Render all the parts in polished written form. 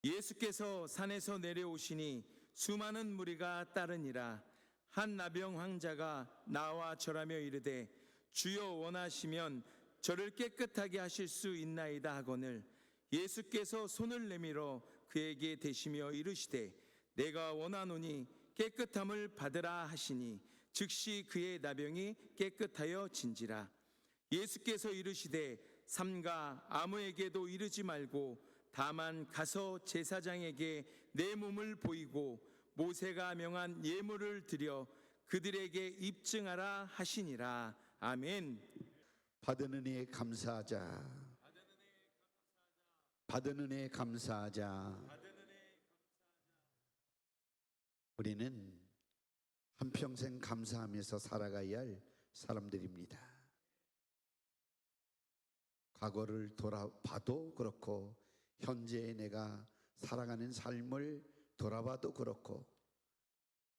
예수께서 산에서 내려오시니 수많은 무리가 따르니라. 한 나병 환자가 나와 절하며 이르되 주여 원하시면 저를 깨끗하게 하실 수 있나이다 하거늘 예수께서 손을 내밀어 그에게 대시며 이르시되 내가 원하노니 깨끗함을 받으라 하시니 즉시 그의 나병이 깨끗하여 진지라. 예수께서 이르시되 삼가 아무에게도 이르지 말고 다만 가서 제사장에게 내 몸을 보이고 모세가 명한 예물을 드려 그들에게 입증하라 하시니라. 아멘. 받은 은혜에 감사하자. 받은 은혜에 감사하자. 우리는 한평생 감사하면서 살아가야 할 사람들입니다. 과거를 돌아봐도 그렇고 현재의 내가 살아가는 삶을 돌아봐도 그렇고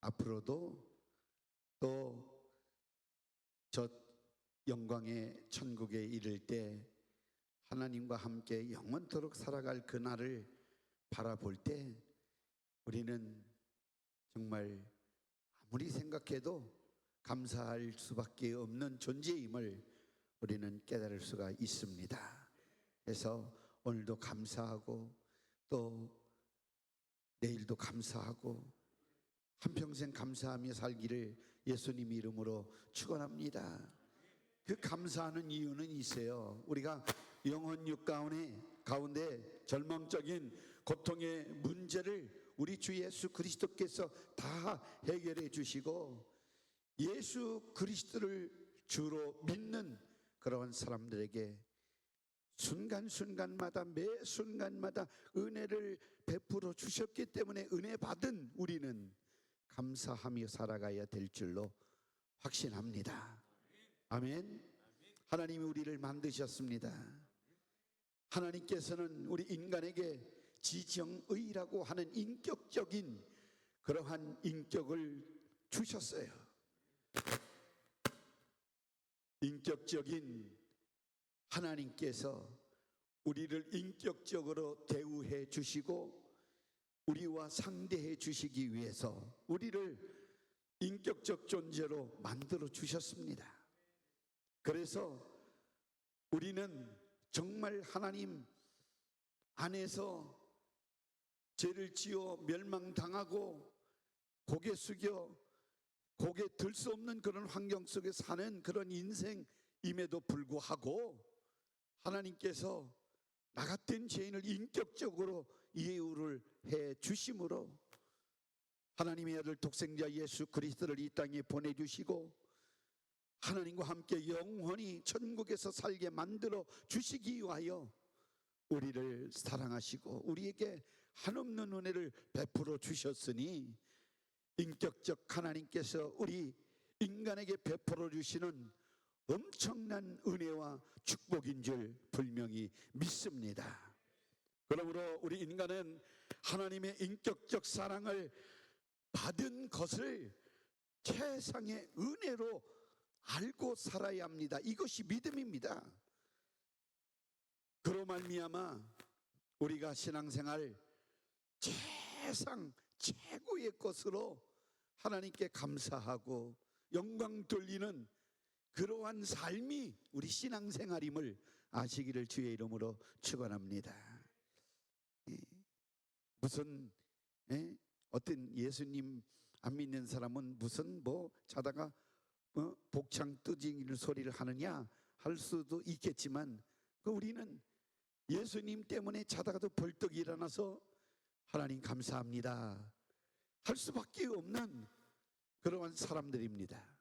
앞으로도 또 저 영광의 천국에 이를 때 하나님과 함께 영원토록 살아갈 그날을 바라볼 때 우리는 정말 아무리 생각해도 감사할 수밖에 없는 존재임을 우리는 깨달을 수가 있습니다. 그래서 오늘도 감사하고 또 내일도 감사하고 한평생 감사하며 살기를 예수님 이름으로 축원합니다. 그 감사하는 이유는 있어요. 우리가 영혼육 가운데 절망적인 고통의 문제를 우리 주 예수 그리스도께서 다 해결해 주시고 예수 그리스도를 주로 믿는 그러한 사람들에게 순간순간마다 매 순간마다 은혜를 베풀어 주셨기 때문에 은혜 받은 우리는 감사하며 살아가야 될 줄로 확신합니다. 아멘. 하나님이 우리를 만드셨습니다. 하나님께서는 우리 인간에게 지정의라고 하는 인격적인 그러한 인격을 주셨어요. 인격적인 하나님께서 우리를 인격적으로 대우해 주시고 우리와 상대해 주시기 위해서 우리를 인격적 존재로 만들어 주셨습니다. 그래서 우리는 정말 하나님 안에서 죄를 지어 멸망당하고 고개 숙여 고개 들 수 없는 그런 환경 속에 사는 그런 인생임에도 불구하고 하나님께서 나 같은 죄인을 인격적으로 예우를 해 주심으로 하나님의 아들 독생자 예수 그리스도를 이 땅에 보내주시고 하나님과 함께 영원히 천국에서 살게 만들어 주시기 위하여 우리를 사랑하시고 우리에게 한없는 은혜를 베풀어 주셨으니 인격적 하나님께서 우리 인간에게 베풀어 주시는 엄청난 은혜와 축복인 줄 분명히 믿습니다. 그러므로 우리 인간은 하나님의 인격적 사랑을 받은 것을 최상의 은혜로 알고 살아야 합니다. 이것이 믿음입니다. 그로 말미암아 우리가 신앙생활 최고의 것으로 하나님께 감사하고 영광 돌리는 그러한 삶이 우리 신앙생활임을 아시기를 주의 이름으로 축원합니다. 무슨 어떤 예수님 안 믿는 사람은 무슨 자다가 복창 뜨징이를 소리를 하느냐 할 수도 있겠지만 우리는 예수님 때문에 자다가도 벌떡 일어나서 하나님 감사합니다 할 수밖에 없는 그러한 사람들입니다.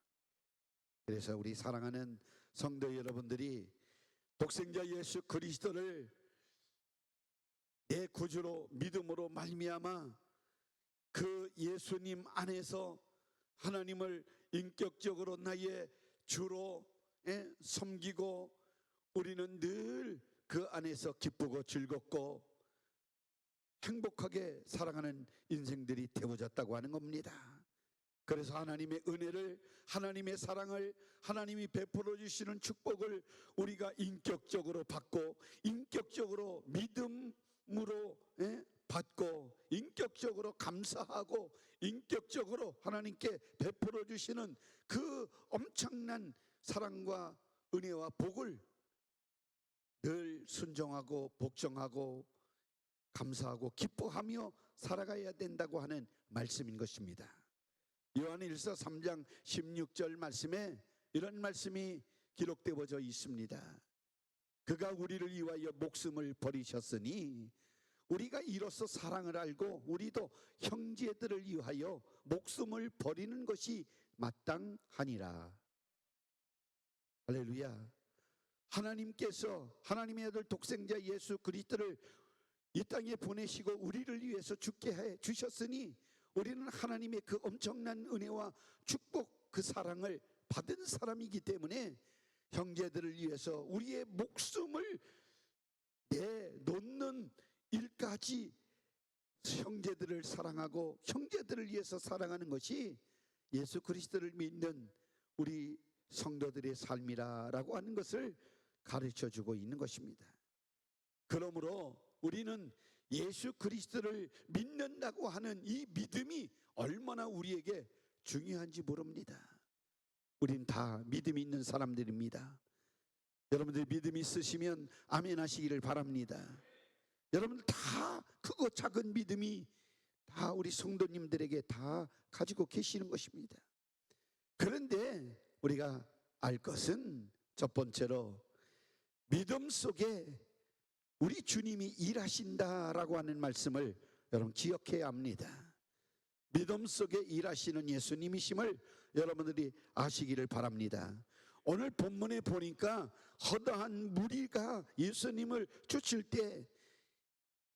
그래서 우리 사랑하는 성도 여러분들이 독생자 예수 그리스도를 내 구주로 믿음으로 말미암아 그 예수님 안에서 하나님을 인격적으로 나의 주로 섬기고 우리는 늘 그 안에서 기쁘고 즐겁고 행복하게 살아가는 인생들이 되어졌다고 하는 겁니다. 그래서 하나님의 은혜를 하나님의 사랑을 하나님이 베풀어 주시는 축복을 우리가 인격적으로 받고 인격적으로 믿음으로 받고 지적으로 감사하고 인격적으로 하나님께 베풀어 주시는 그 엄청난 사랑과 은혜와 복을 늘 순종하고 복종하고 감사하고 기뻐하며 살아가야 된다고 하는 말씀인 것입니다. 요한일서 3장 16절 말씀에 이런 말씀이 기록되어져 있습니다. 그가 우리를 위하여 목숨을 버리셨으니 우리가 이로써 사랑을 알고 우리도 형제들을 위하여 목숨을 버리는 것이 마땅하니라. 할렐루야. 하나님께서 하나님의 아들 독생자 예수 그리스도를 이 땅에 보내시고 우리를 위해서 죽게 해 주셨으니 우리는 하나님의 그 엄청난 은혜와 축복, 그 사랑을 받은 사람이기 때문에 형제들을 위해서 우리의 목숨을 내놓는 일까지 형제들을 사랑하고 형제들을 위해서 사랑하는 것이 예수 그리스도를 믿는 우리 성도들의 삶이라고 하는 것을 가르쳐주고 있는 것입니다. 그러므로 우리는 예수 그리스도를 믿는다고 하는 이 믿음이 얼마나 우리에게 중요한지 모릅니다. 우린 다 믿음이 있는 사람들입니다. 여러분들 믿음 있으시면 아멘 하시기를 바랍니다. 여러분들 다 크고 작은 믿음이 다 우리 성도님들에게 다 가지고 계시는 것입니다. 그런데 우리가 알 것은 첫 번째로 믿음 속에 우리 주님이 일하신다라고 하는 말씀을 여러분 기억해야 합니다. 믿음 속에 일하시는 예수님이심을 여러분들이 아시기를 바랍니다. 오늘 본문에 보니까 허다한 무리가 예수님을 쫓을 때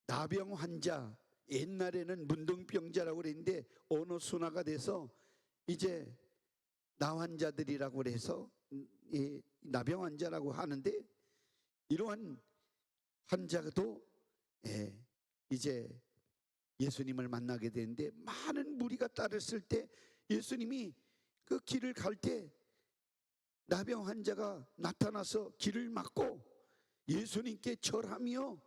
나병 환자, 옛날에는 문둥병자라고 그랬는데 어느 순화가 돼서 이제 나환자들이라고 그래서 나병 환자라고 하는데, 이러한 환자도 이제 예수님을 만나게 되는데 많은 무리가 따랐을 때 예수님이 그 길을 갈 때 나병 환자가 나타나서 길을 막고 예수님께 절하며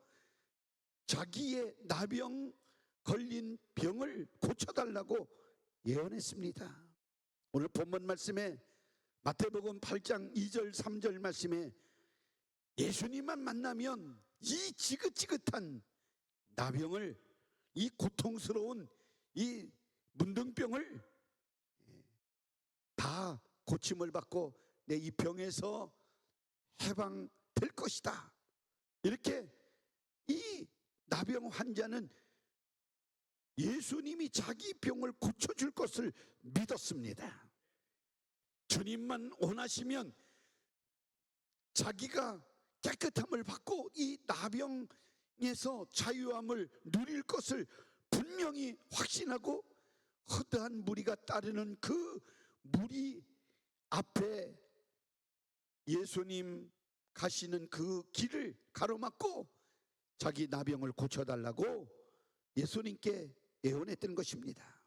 자기의 나병 걸린 병을 고쳐달라고 예언했습니다. 오늘 본문 말씀에 마태복음 8장 2절 3절 말씀에 예수님만 만나면 이 지긋지긋한 나병을, 이 고통스러운 이 문둥병을 다 고침을 받고 내 이 병에서 해방될 것이다. 이렇게 이 나병 환자는 예수님이 자기 병을 고쳐줄 것을 믿었습니다. 주님만 원하시면 자기가 깨끗함을 받고 이 나병에서 자유함을 누릴 것을 분명히 확신하고 허다한 무리가 따르는 그 무리 앞에 예수님 가시는 그 길을 가로막고 자기 나병을 고쳐달라고 예수님께 애원했던 것입니다.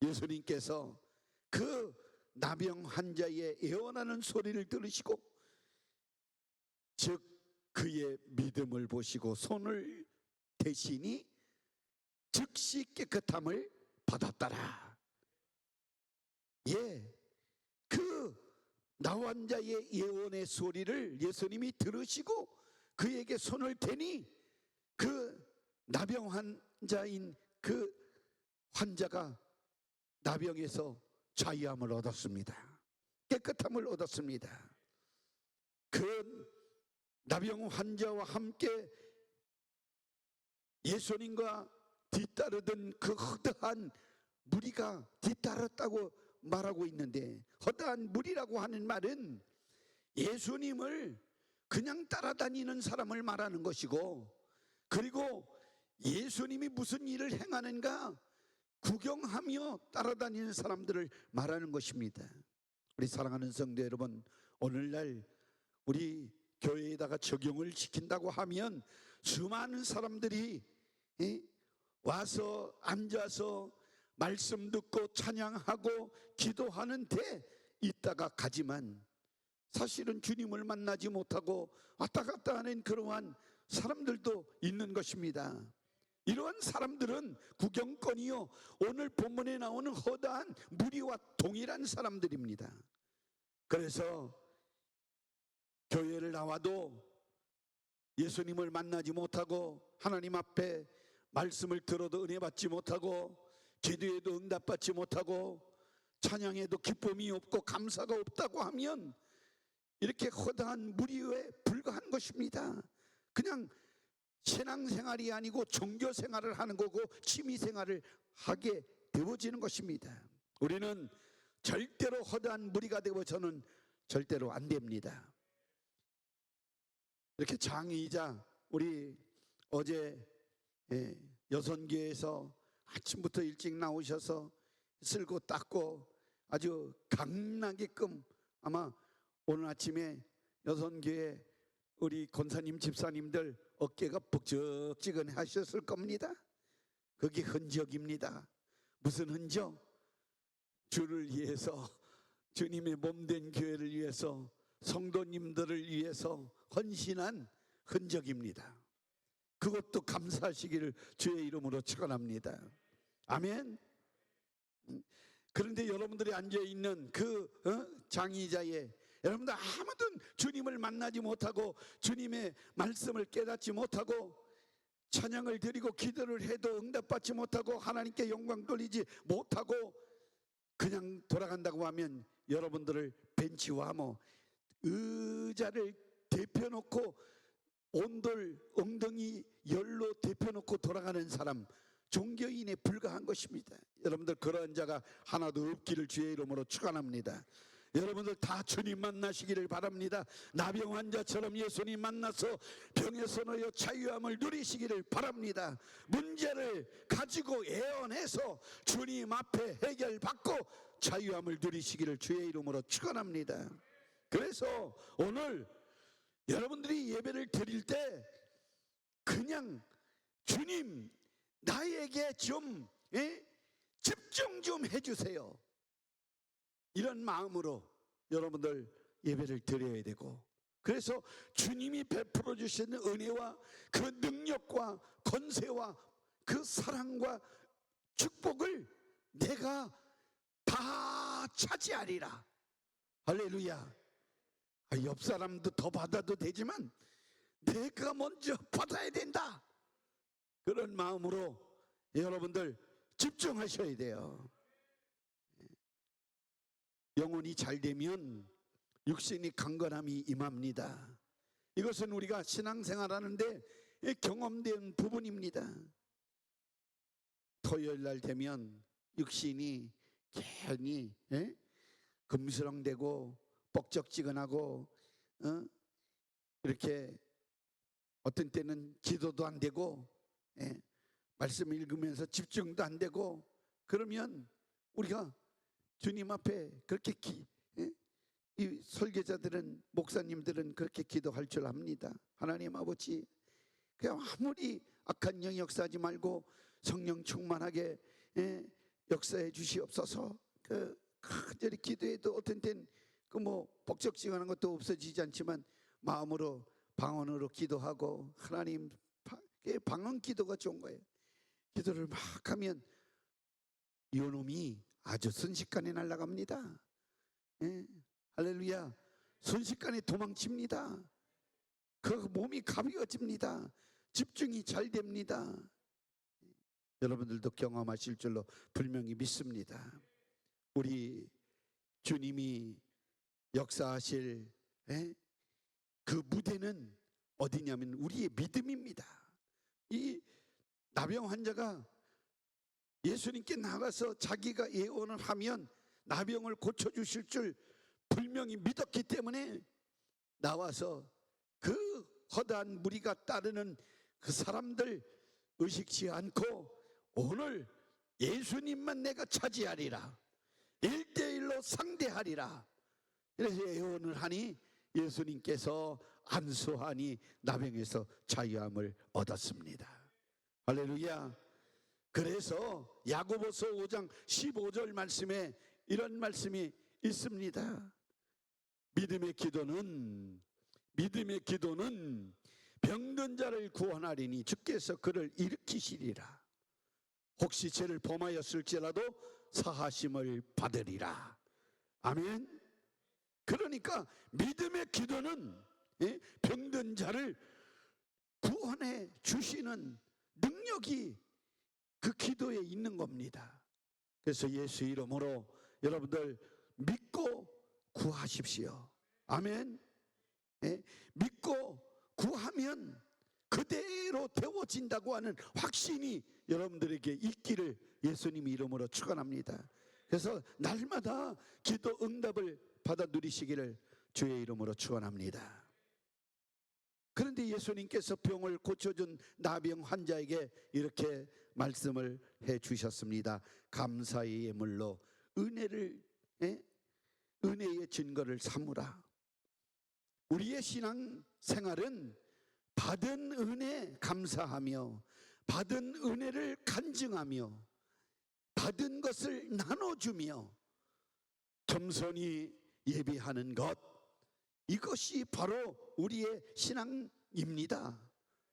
예수님께서 그 나병 환자의 애원하는 소리를 들으시고 즉 그의 믿음을 보시고 손을 대시니 즉시 깨끗함을 받았더라. 그 나환자의 예언의 소리를 예수님이 들으시고 그에게 손을 대니 그 나병 환자인 그 환자가 나병에서 자유함을 얻었습니다. 깨끗함을 얻었습니다. 그 나병 환자와 함께 예수님과 뒤따르던 그 허다한 무리가 뒤따랐다고 말하고 있는데, 허다한 무리라고 하는 말은 예수님을 그냥 따라다니는 사람을 말하는 것이고, 그리고 예수님이 무슨 일을 행하는가 구경하며 따라다니는 사람들을 말하는 것입니다. 우리 사랑하는 성도 여러분, 오늘날 우리 교회에다가 적용을 시킨다고 하면 수많은 사람들이 와서 앉아서 말씀 듣고 찬양하고 기도하는데 있다가 가지만 사실은 주님을 만나지 못하고 왔다 갔다 하는 그러한 사람들도 있는 것입니다. 이러한 사람들은 구경꾼이요, 오늘 본문에 나오는 허다한 무리와 동일한 사람들입니다. 그래서 교회를 나와도 예수님을 만나지 못하고, 하나님 앞에 말씀을 들어도 은혜 받지 못하고, 기도에도 응답받지 못하고, 찬양에도 기쁨이 없고 감사가 없다고 하면 이렇게 허다한 무리에 불과한 것입니다. 그냥 신앙생활이 아니고 종교생활을 하는 거고 취미생활을 하게 되어지는 것입니다. 우리는 절대로 허다한 무리가 되어서는 절대로 안 됩니다. 이렇게 장의자, 우리 어제 여선교회에서 아침부터 일찍 나오셔서 쓸고 닦고 아주 강나게끔, 아마 오늘 아침에 여선교회 우리 권사님 집사님들 어깨가 벅적지근해 하셨을 겁니다. 그게 흔적입니다. 무슨 흔적? 주를 위해서, 주님의 몸된 교회를 위해서, 성도님들을 위해서 헌신한 흔적입니다. 그것도 감사하시기를 주의 이름으로 축원합니다. 아멘. 그런데 여러분들이 앉아있는 그 장의자에 여러분들 아무도 주님을 만나지 못하고 주님의 말씀을 깨닫지 못하고 찬양을 드리고 기도를 해도 응답받지 못하고 하나님께 영광 돌리지 못하고 그냥 돌아간다고 하면, 여러분들을 벤치와 의자를 대펴놓고 온돌 엉덩이 열로 대펴놓고 돌아가는 사람, 종교인에 불과한 것입니다. 여러분들 그러한 자가 하나도 없기를 주의 이름으로 축원합니다. 여러분들 다 주님 만나시기를 바랍니다. 나병 환자처럼 예수님 만나서 병에서 놓여 자유함을 누리시기를 바랍니다. 문제를 가지고 애원해서 주님 앞에 해결받고 자유함을 누리시기를 주의 이름으로 축원합니다. 그래서 오늘 여러분들이 예배를 드릴 때 그냥 주님 나에게 좀 집중 좀 해주세요, 이런 마음으로 여러분들 예배를 드려야 되고, 그래서 주님이 베풀어 주시는 은혜와 그 능력과 권세와 그 사랑과 축복을 내가 다 차지하리라. 할렐루야. 옆 사람도 더 받아도 되지만 내가 먼저 받아야 된다, 그런 마음으로 여러분들 집중하셔야 돼요. 영혼이 잘 되면 육신이 강건함이 임합니다. 이것은 우리가 신앙생활하는데 경험된 부분입니다. 토요일 날 되면 육신이 괜히 금스렁대고 뻑적지근하고 이렇게 어떤 때는 기도도 안 되고 말씀 읽으면서 집중도 안 되고, 그러면 우리가 주님 앞에 그렇게 이 설교자들은, 목사님들은 그렇게 기도할 줄 압니다. 하나님 아버지, 그냥 아무리 악한 영 역사하지 말고 성령 충만하게 역사해 주시옵소서. 간절히 기도해도 어떤 때는 벅적지근한 것도 없어지지 않지만 마음으로 방언으로 기도하고, 하나님 방언 기도가 좋은 거예요. 기도를 막 하면 요놈이 아주 순식간에 날아갑니다. 할렐루야. 순식간에 도망칩니다. 그 몸이 가벼워집니다. 집중이 잘 됩니다. 여러분들도 경험하실 줄로 분명히 믿습니다. 우리 주님이 역사하실 그 무대는 어디냐면 우리의 믿음입니다. 이 나병 환자가 예수님께 나가서 자기가 예언을 하면 나병을 고쳐주실 줄 분명히 믿었기 때문에 나와서 그 허다한 무리가 따르는 그 사람들 의식치 않고 오늘 예수님만 내가 차지하리라, 1대1로 상대하리라, 그래서 예언을 하니 예수님께서 안수하니 나병에서 자유함을 얻었습니다. 할렐루야. 그래서 야고보서 5장 15절 말씀에 이런 말씀이 있습니다. 믿음의 기도는 병든 자를 구원하리니 주께서 그를 일으키시리라. 혹시 죄를 범하였을지라도 사하심을 받으리라. 아멘. 그러니까 믿음의 기도는 병든 자를 구원해 주시는 능력이 그 기도에 있는 겁니다. 그래서 예수 이름으로 여러분들 믿고 구하십시오. 아멘. 믿고 구하면 그대로 되어진다고 하는 확신이 여러분들에게 있기를 예수님 이름으로 축원합니다. 그래서 날마다 기도 응답을 받아 누리시기를 주의 이름으로 축원합니다. 그런데 예수님께서 병을 고쳐준 나병 환자에게 이렇게 말씀을 해 주셨습니다. 감사의 예물로 은혜의 증거를 삼으라. 우리의 신앙 생활은 받은 은혜 감사하며 받은 은혜를 간증하며 받은 것을 나눠주며 겸손히 예비하는 것, 이것이 바로 우리의 신앙입니다.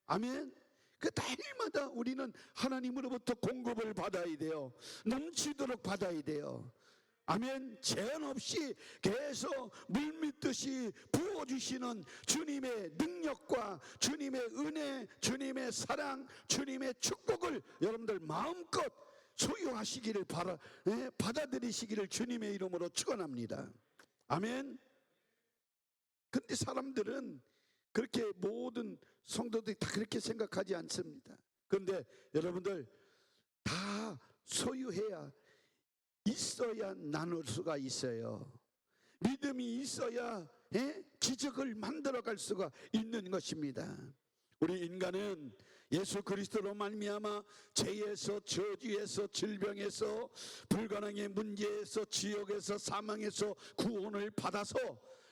아멘. 그 날마다 우리는 하나님으로부터 공급을 받아야 돼요. 넘치도록 받아야 돼요. 아멘. 제한 없이 계속 물밀듯이 부어주시는 주님의 능력과 주님의 은혜, 주님의 사랑, 주님의 축복을 여러분들 마음껏 소유하시기를 받아들이시기를 주님의 이름으로 축원합니다. 아멘. 근데 사람들은 그렇게 모든 성도들이 다 그렇게 생각하지 않습니다. 그런데 여러분들 다 소유해야 있어야 나눌 수가 있어요. 믿음이 있어야 기적을 만들어갈 수가 있는 것입니다. 우리 인간은 예수 그리스도로 말미암아 죄에서, 저주에서, 질병에서, 불가능의 문제에서, 지옥에서, 사망에서 구원을 받아서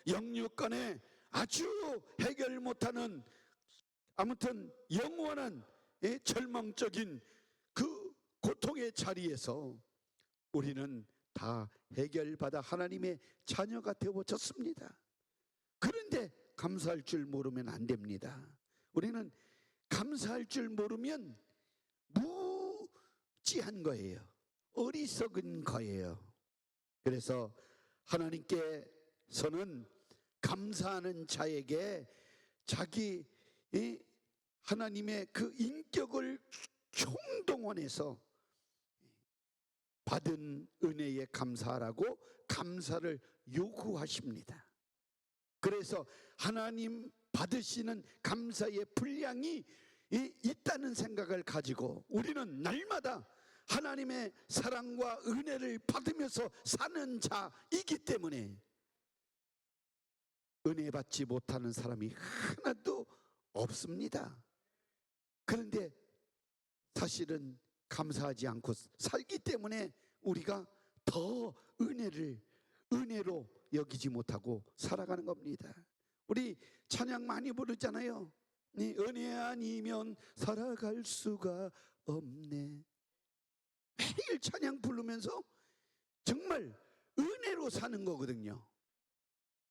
영육간에 아주 해결 못하는, 아무튼 영원한 절망적인 그 고통의 자리에서 우리는 다 해결받아 하나님의 자녀가 되어졌습니다. 그런데 감사할 줄 모르면 안 됩니다. 우리는 감사할 줄 모르면 무지한 거예요. 어리석은 거예요. 그래서 하나님께서는 감사하는 자에게 자기 하나님의 그 인격을 총동원해서 받은 은혜에 감사하라고 감사를 요구하십니다. 그래서 하나님 받으시는 감사의 분량이 있다는 생각을 가지고 우리는 날마다 하나님의 사랑과 은혜를 받으면서 사는 자이기 때문에 은혜 받지 못하는 사람이 하나도 없습니다. 그런데 사실은 감사하지 않고 살기 때문에 우리가 더 은혜로 여기지 못하고 살아가는 겁니다. 우리 찬양 많이 부르잖아요. 은혜 아니면 살아갈 수가 없네. 매일 찬양 부르면서 정말 은혜로 사는 거거든요.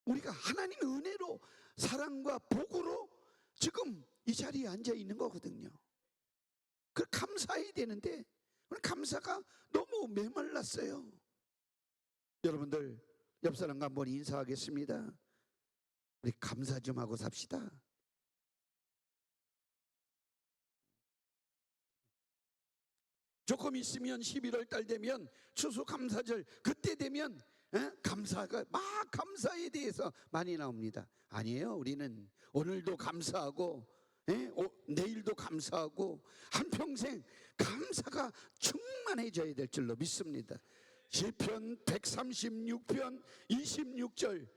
우리가 하나님의 은혜로, 사랑과 복으로 지금 이 자리에 앉아 있는 거거든요. 그 감사해야 되는데 감사가 너무 메말랐어요. 여러분들 옆 사람과 한번 인사하겠습니다. 우리 감사 좀 하고 삽시다. 조금 있으면 11월 달 되면 추수감사절, 그때 되면 감사가 막 감사에 대해서 많이 나옵니다. 아니에요. 우리는 오늘도 감사하고 내일도 감사하고 한평생 감사가 충만해져야 될 줄로 믿습니다. 시편 136편 26절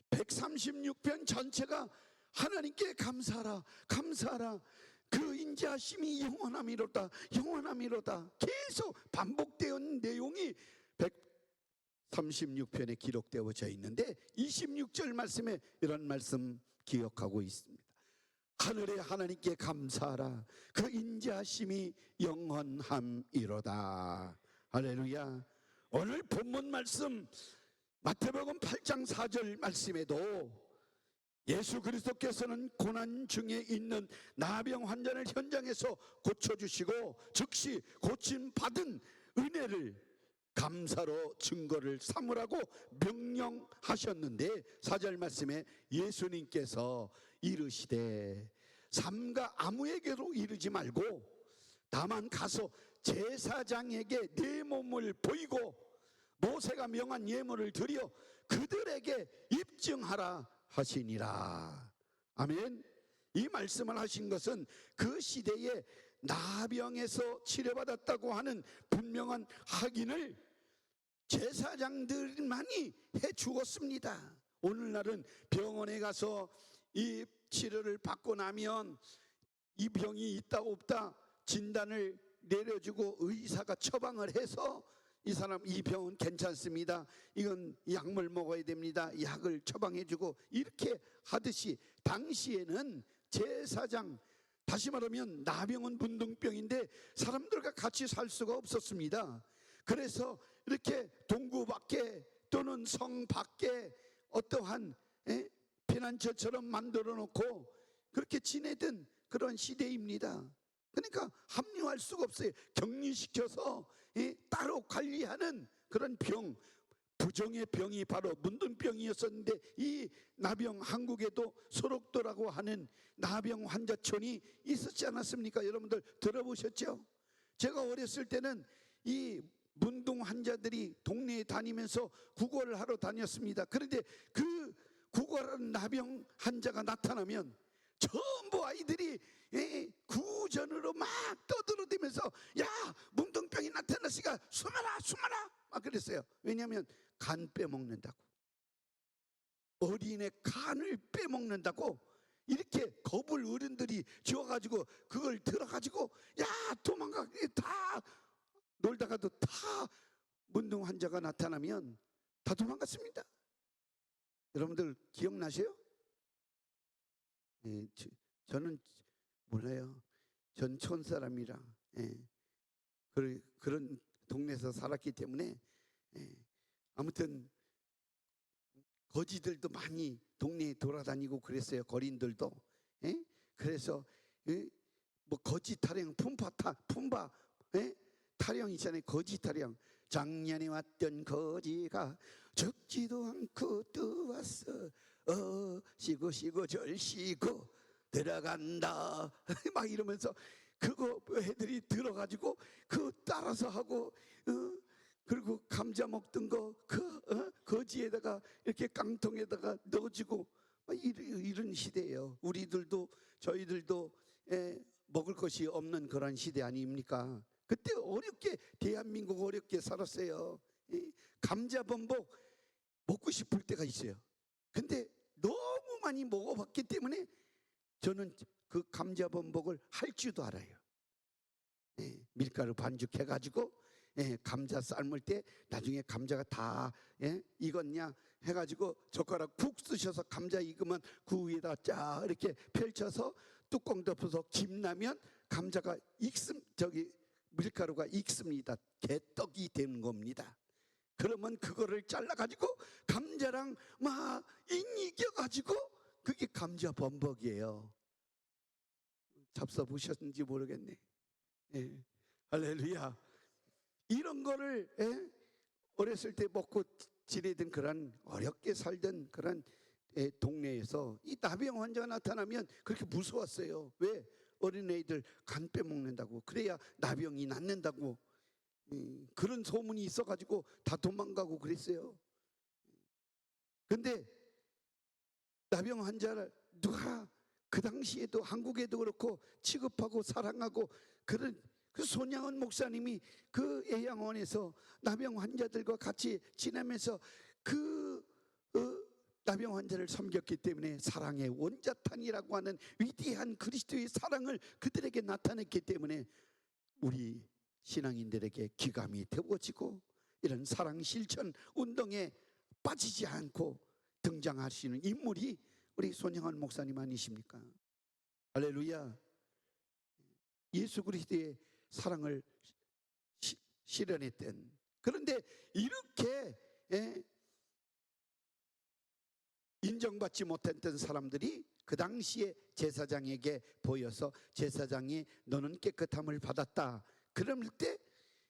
136편 전체가 하나님께 감사하라, 감사하라, 그 인자하심이 영원함이로다, 영원함이로다 계속 반복되는 내용이 136편에 기록되어져 있는데 26절 말씀에 이런 말씀 기억하고 있습니다. 하늘의 하나님께 감사하라, 그 인자하심이 영원함이로다. 할렐루야. 오늘 본문 말씀 마태복음 8장 4절 말씀에도 예수 그리스도께서는 고난 중에 있는 나병 환자를 현장에서 고쳐주시고 즉시 고침 받은 은혜를 감사로 증거를 삼으라고 명령하셨는데 4절 말씀에 예수님께서 이르시되 삼가 아무에게로 이르지 말고 다만 가서 제사장에게 내 몸을 보이고 모세가 명한 예물을 드려 그들에게 입증하라 하시니라. 아멘. 이 말씀을 하신 것은 그 시대에 나병에서 치료받았다고 하는 분명한 확인을 제사장들만이 해 주었습니다. 오늘날은 병원에 가서 이 치료를 받고 나면 이 병이 있다 없다 진단을 내려주고 의사가 처방을 해서 이 사람 이 병은 괜찮습니다. 이건 약물 먹어야 됩니다. 약을 처방해주고 이렇게 하듯이 당시에는 제사장, 다시 말하면 나병은 문둥병인데 사람들과 같이 살 수가 없었습니다. 그래서 이렇게 동구 밖에 또는 성 밖에 어떠한 피난처처럼 만들어 놓고 그렇게 지내던 그런 시대입니다. 그러니까 합류할 수가 없어요. 격리시켜서 따로 관리하는 그런 병, 부정의 병이 바로 문둥병이었었는데 이 나병, 한국에도 소록도라고 하는 나병 환자촌이 있었지 않았습니까? 여러분들 들어보셨죠? 제가 어렸을 때는 이 문둥 환자들이 동네에 다니면서 구걸을 하러 다녔습니다. 그런데 그 구걸하는 나병 환자가 나타나면 전부 아이들이 구전으로 막 떠들어대면서 야 문둥병이 나타났으니까 숨어라 숨어라 막 그랬어요. 왜냐하면 간 빼먹는다고, 어린애 간을 빼먹는다고 이렇게 겁을 어른들이 지어가지고 그걸 들어가지고 야 도망가, 다 놀다가도 다 문둥 환자가 나타나면 다 도망갔습니다. 여러분들 기억나세요? 저는 몰라요. 전 촌 사람이라 그런 동네에서 살았기 때문에 아무튼 거지들도 많이 동네에 돌아다니고 그랬어요. 거린들도. 그래서 뭐 거지 타령, 품바 타령 있잖아요. 거지 타령. 작년에 왔던 거지가 적지도 않고 또 왔어. 쉬고 절쉬고 들어간다 막 이러면서 그거 애들이 들어가지고 그 따라서 하고 그리고 감자 먹던 거 거지에다가 이렇게 깡통에다가 넣어주고 이런 시대예요. 우리들도 저희들도 먹을 것이 없는 그런 시대 아닙니까? 그때 어렵게 대한민국 어렵게 살았어요. 감자 범벅 먹고 싶을 때가 있어요. 근데 너무 많이 먹어봤기 때문에 저는 그 감자 범벅을 할 줄도 알아요. 밀가루 반죽해가지고 감자 삶을 때 나중에 감자가 다 익었냐 해가지고 젓가락 푹 쓰셔서 감자 익으면 그 위에다 쫙 이렇게 펼쳐서 뚜껑 덮어서 김 나면 감자가 밀가루가 익습니다. 개떡이 되는 겁니다. 그러면 그거를 잘라가지고 감자랑 막 익혀가지고 그게 감자 범벅이에요. 잡숴 보셨는지 모르겠네. 할렐루야. 이런 거를 어렸을 때 먹고 지내던 그런 어렵게 살던 그런 동네에서 이 나병 환자가 나타나면 그렇게 무서웠어요. 왜? 어린애들 간 빼먹는다고, 그래야 나병이 낫는다고 그런 소문이 있어가지고 다 도망가고 그랬어요. 근데 나병 환자를 누가 그 당시에도 한국에도 그렇고 취급하고 사랑하고 그런 그 손양원 목사님이 그 애양원에서 나병 환자들과 같이 지내면서 그 나병 환자를 섬겼기 때문에 사랑의 원자탄이라고 하는 위대한 그리스도의 사랑을 그들에게 나타냈기 때문에 우리 신앙인들에게 기감이 되어지고 이런 사랑 실천 운동에 빠지지 않고 등장하시는 인물이 우리 손양원 목사님 아니십니까? 할렐루야. 예수 그리스도의 사랑을 실현했던, 그런데 이렇게 인정받지 못했던 사람들이 그 당시에 제사장에게 보여서 제사장이 너는 깨끗함을 받았다. 그럴 때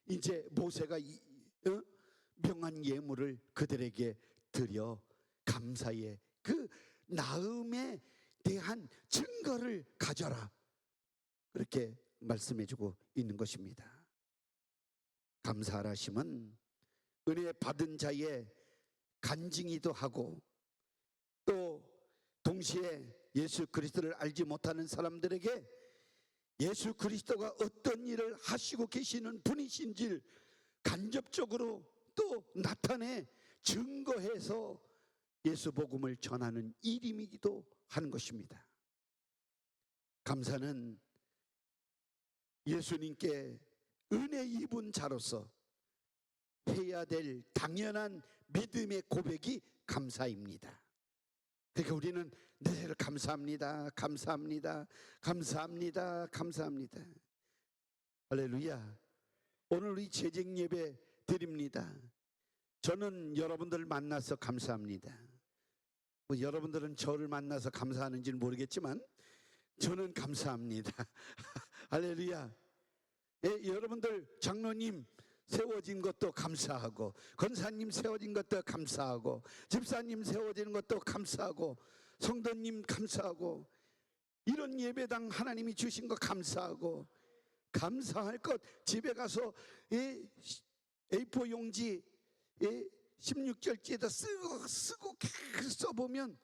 이제 모세가 명한 예물을 그들에게 드려 감사의 그 나음에 대한 증거를 가져라. 그렇게 말씀해주고 있는 것입니다. 감사하심은 은혜 받은 자의 간증이기도 하고 또 동시에 예수 그리스도를 알지 못하는 사람들에게 예수 그리스도가 어떤 일을 하시고 계시는 분이신지를 간접적으로 또 나타내 증거해서 예수 복음을 전하는 일임이기도 하는 것입니다. 감사는 예수님께 은혜 입은 자로서 해야 될 당연한 믿음의 고백이 감사입니다. 그러니까 우리는 늘 감사합니다, 감사합니다, 감사합니다, 감사합니다. 할렐루야. 오늘 우리 제직 예배 드립니다. 저는 여러분들 만나서 감사합니다. 뭐 여러분들은 저를 만나서 감사하는지는 모르겠지만 저는 감사합니다. 할렐루야. 예, 여러분들 장로님 세워진 것도 감사하고 권사님 세워진 것도 감사하고 집사님 세워지는 것도 감사하고 성도님 감사하고 이런 예배당 하나님이 주신 거 감사하고 감사할 것 집에 가서 A4 용지 16절지에다 쓰고 계속 써보면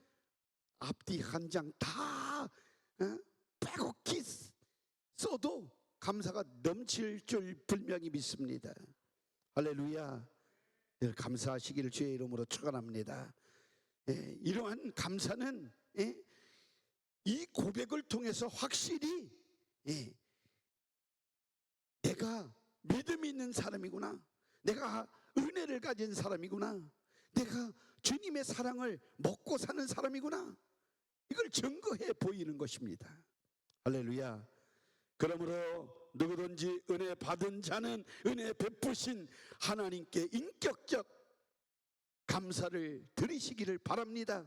앞뒤 한 장 다 빼곡히 써도 감사가 넘칠 줄 분명히 믿습니다. 할렐루야. 늘 감사하시기를 주의 이름으로 축원합니다. 이러한 감사는 이 고백을 통해서 확실히 내가 믿음이 있는 사람이구나, 내가 은혜를 가진 사람이구나, 내가 주님의 사랑을 먹고 사는 사람이구나, 이걸 증거해 보이는 것입니다. 할렐루야. 그러므로 누구든지 은혜 받은 자는 은혜 베푸신 하나님께 인격적 감사를 드리시기를 바랍니다.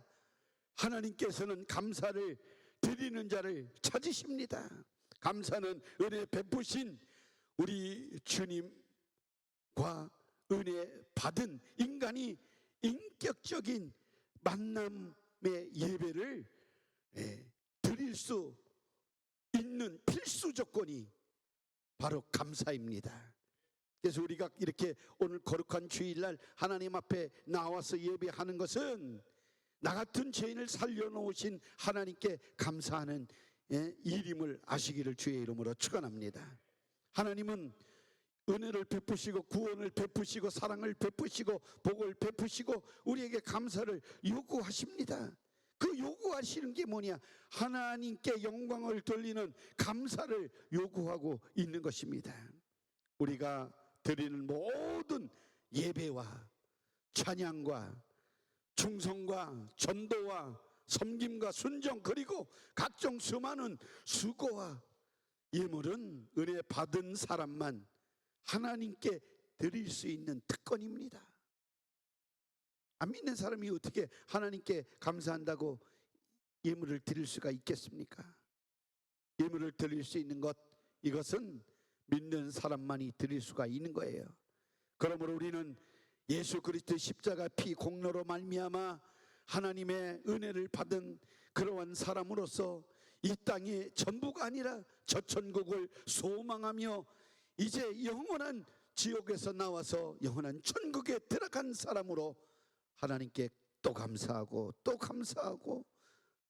하나님께서는 감사를 드리는 자를 찾으십니다. 감사는 은혜 베푸신 우리 주님과 은혜 받은 인간이 인격적인 만남의 예배를 드릴 수 있는 필수 조건이 바로 감사입니다. 그래서 우리가 이렇게 오늘 거룩한 주일날 하나님 앞에 나와서 예배하는 것은 나 같은 죄인을 살려놓으신 하나님께 감사하는 일임을 아시기를 주의 이름으로 축원합니다. 하나님은 은혜를 베푸시고 구원을 베푸시고 사랑을 베푸시고 복을 베푸시고 우리에게 감사를 요구하십니다. 그 요구하시는 게 뭐냐? 하나님께 영광을 돌리는 감사를 요구하고 있는 것입니다. 우리가 드리는 모든 예배와 찬양과 충성과 전도와 섬김과 순종 그리고 각종 수많은 수고와 예물은 은혜 받은 사람만 하나님께 드릴 수 있는 특권입니다. 안 믿는 사람이 어떻게 하나님께 감사한다고 예물을 드릴 수가 있겠습니까? 예물을 드릴 수 있는 것, 이것은 믿는 사람만이 드릴 수가 있는 거예요. 그러므로 우리는 예수 그리스도의 십자가 피 공로로 말미암아 하나님의 은혜를 받은 그러한 사람으로서 이 땅의 전부가 아니라 저 천국을 소망하며 이제 영원한 지옥에서 나와서 영원한 천국에 들어간 사람으로 하나님께 또 감사하고 또 감사하고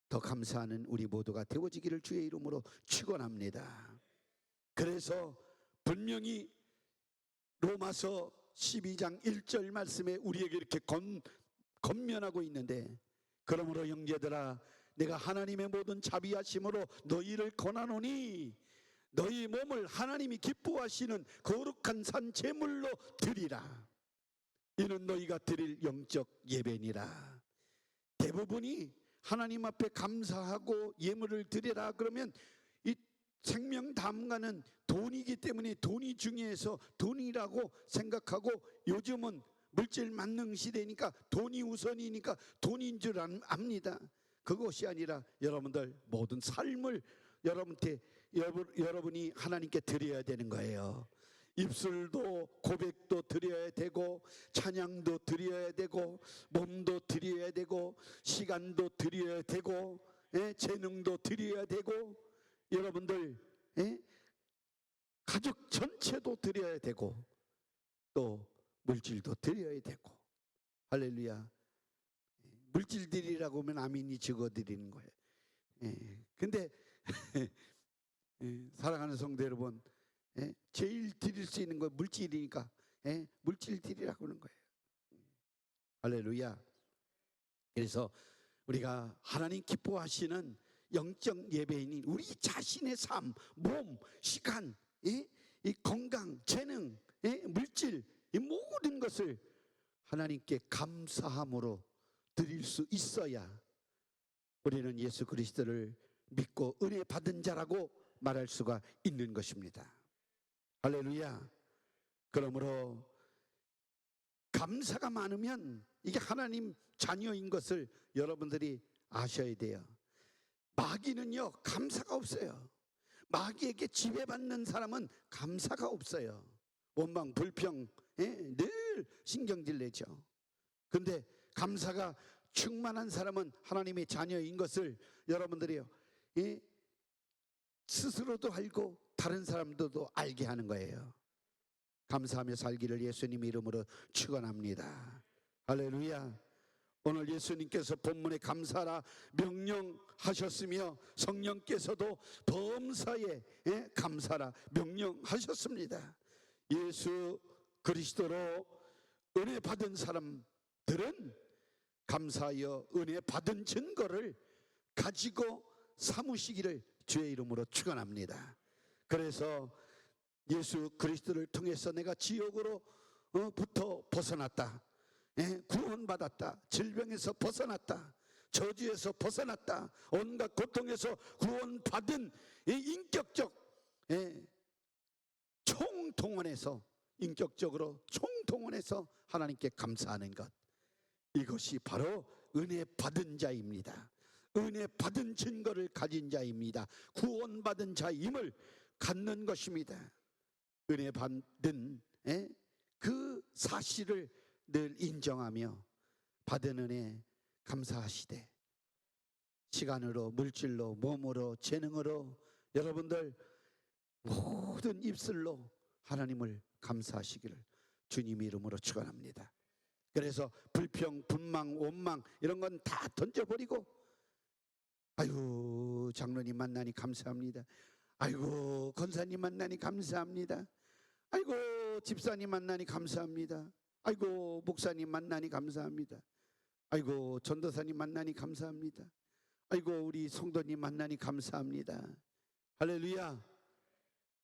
더 감사하는 우리 모두가 되어지기를 주의 이름으로 축원합니다. 그래서 분명히 로마서 12장 1절 말씀에 우리에게 이렇게 권면하고 있는데, 그러므로 형제들아 내가 하나님의 모든 자비하심으로 너희를 권하노니 너희 몸을 하나님이 기뻐하시는 거룩한 산 제물로 드리라. 이는 너희가 드릴 영적 예배니라. 대부분이 하나님 앞에 감사하고 예물을 드리라 그러면 이 생명 담가는 돈이기 때문에 돈이 중요해서 돈이라고 생각하고 요즘은 물질 만능 시대니까 돈이 우선이니까 돈인 줄 압니다. 그것이 아니라 여러분들 모든 삶을 여러분이 하나님께 드려야 되는 거예요. 입술도 고백도 드려야 되고, 찬양도 드려야 되고, 몸도 드려야 되고, 시간도 드려야 되고, 재능도 드려야 되고, 여러분들 가족 전체도 드려야 되고, 또 물질도 드려야 되고. 할렐루야. 물질 드리라고 하면 아멘이 적어 드리는 거예요. 근데 사랑하는 성도 여러분, 제일 드릴 수 있는 건 물질이니까 물질 드리라고 하는 거예요. 할렐루야. 그래서 우리가 하나님 기뻐하시는 영적 예배인인 우리 자신의 삶, 몸, 시간, 이 건강, 재능, 물질, 이 모든 것을 하나님께 감사함으로 드릴 수 있어야 우리는 예수 그리스도를 믿고 은혜 받은 자라고 말할 수가 있는 것입니다. 할렐루야. 그러므로 감사가 많으면 이게 하나님 자녀인 것을 여러분들이 아셔야 돼요. 마귀는요 감사가 없어요. 마귀에게 지배받는 사람은 감사가 없어요. 원망 불평 늘 신경질 내죠. 근데 감사가 충만한 사람은 하나님의 자녀인 것을 여러분들이요 스스로도 알고 다른 사람들도 알게 하는 거예요. 감사하며 살기를 예수님 이름으로 축원합니다. 할렐루야. 오늘 예수님께서 본문에 감사라 명령하셨으며 성령께서도 범사에 감사라 명령하셨습니다. 예수 그리스도로 은혜 받은 사람들은 감사하여 은혜 받은 증거를 가지고 삼으시기를 주의 이름으로 축원합니다. 그래서 예수 그리스도를 통해서 내가 지옥으로부터 벗어났다, 구원받았다, 질병에서 벗어났다, 저주에서 벗어났다, 온갖 고통에서 구원받은 인격적 총동원해서 인격적으로 총동원해서 하나님께 감사하는 것, 이것이 바로 은혜 받은 자입니다. 은혜 받은 증거를 가진 자입니다. 구원받은 자임을 갖는 것입니다. 은혜 받은 그 사실을 늘 인정하며 받은 은혜 감사하시되 시간으로 물질로 몸으로 재능으로 여러분들 모든 입술로 하나님을 감사하시기를 주님 이름으로 축원합니다. 그래서 불평, 분망, 원망 이런 건 다 던져버리고, 아유 장로님 만나니 감사합니다. 아이고 권사님 만나니 감사합니다. 아이고 집사님 만나니 감사합니다. 아이고 목사님 만나니 감사합니다. 아이고 전도사님 만나니 감사합니다. 아이고 우리 성도님 만나니 감사합니다. 할렐루야.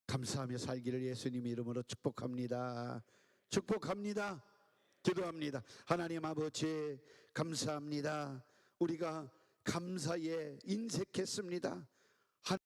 감사하며 살기를 예수님 이름으로 축복합니다. 축복합니다. 기도합니다. 하나님 아버지 감사합니다. 우리가 감사에 인색했습니다.